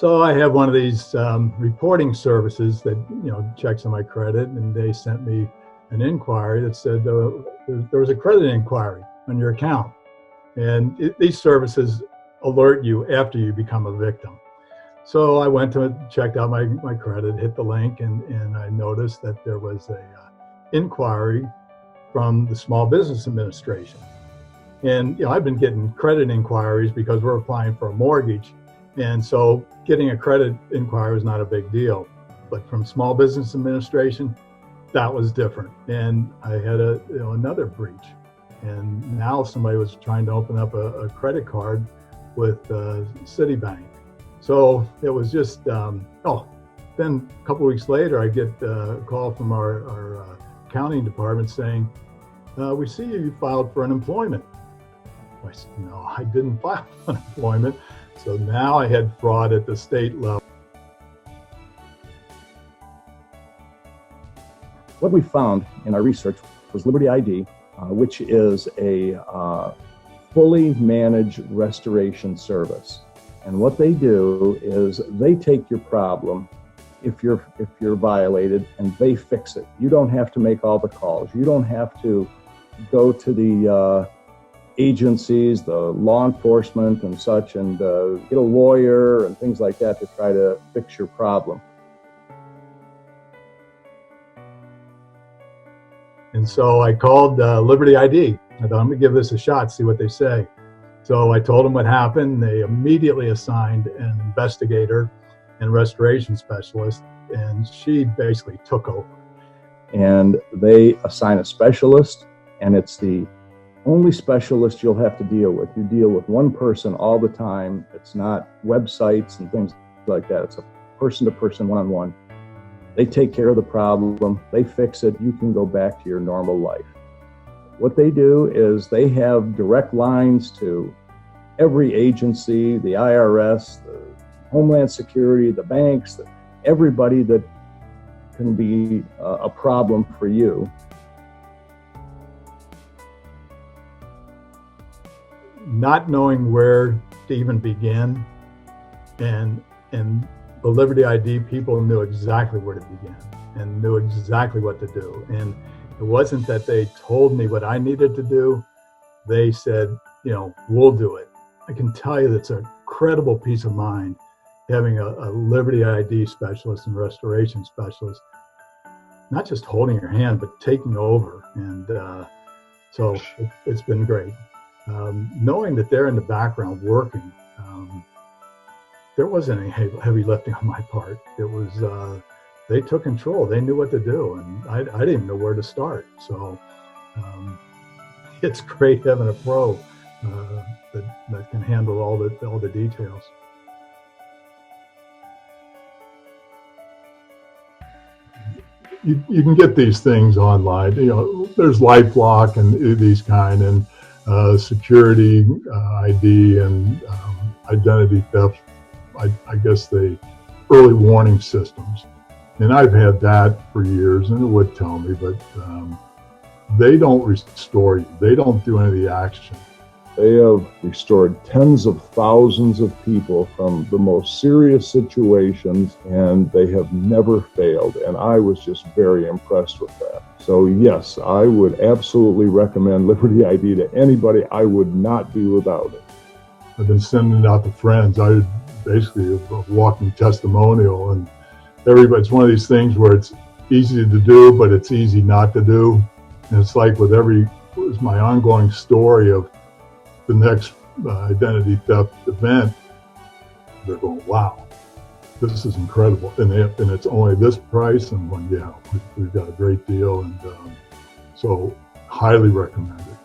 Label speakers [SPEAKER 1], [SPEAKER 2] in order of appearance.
[SPEAKER 1] So I have one of these reporting services that checks on my credit, and they sent me an inquiry that said there was a credit inquiry on your account. And these services alert you after you become a victim. So I went to checked out my credit, hit the link, and I noticed that there was a inquiry from the Small Business Administration. And I've been getting credit inquiries because we're applying for a mortgage, and so getting a credit inquiry is not a big deal. But from Small Business Administration, that was different, and I had another breach. And now somebody was trying to open up a credit card with Citibank. So it was just, then a couple weeks later, I get a call from our accounting department saying, we see you filed for unemployment. I said, no, I didn't file for unemployment. So now I had fraud at the state level.
[SPEAKER 2] What we found in our research was LibertyID, which is a fully managed restoration service. And what they do is they take your problem if you're violated, and they fix it. You don't have to make all the calls. You don't have to go to the agencies, the law enforcement and such, and get a lawyer and things like that to try to fix your problem.
[SPEAKER 1] And so I called LibertyID. I thought, I'm gonna give this a shot, see what they say. So I told them what happened. They immediately assigned an investigator and restoration specialist, and she basically took over.
[SPEAKER 2] And they assign a specialist, and it's the only specialist you'll have to deal with. You deal with one person all the time. It's not websites and things like that. It's a person-to-person, one-on-one. They take care of the problem, they fix it, you can go back to your normal life. What they do is they have direct lines to every agency, the IRS, the Homeland Security, the banks, everybody that can be a problem for you.
[SPEAKER 1] Not knowing where to even begin, and the LibertyID people knew exactly where to begin and knew exactly what to do. And it wasn't that they told me what I needed to do. They said, we'll do it. I can tell you that's a credible peace of mind having a LibertyID specialist and restoration specialist, not just holding your hand, but taking over. And so it's been great. Knowing that they're in the background working, there wasn't any heavy lifting on my part. It was, they took control. They knew what to do, and I didn't even know where to start. So it's great having a pro that can handle all the details. You can get these things online. There's LifeLock and these kind, and security ID and identity theft. I guess the early warning systems, and I've had that for years, and it would tell me, but they don't restore you. They don't do any of the action.
[SPEAKER 3] They have restored tens of thousands of people from the most serious situations, and they have never failed. And I was just very impressed with that. So yes, I would absolutely recommend LibertyID to anybody. I would not be without it.
[SPEAKER 4] I've been sending it out to friends. I basically a walking testimonial, and it's one of these things where it's easy to do, but it's easy not to do. And it's like with it's my ongoing story of the next identity theft event. They're going, wow, this is incredible, and it's only this price. And I'm going, yeah, we've got a great deal, and so highly recommend it.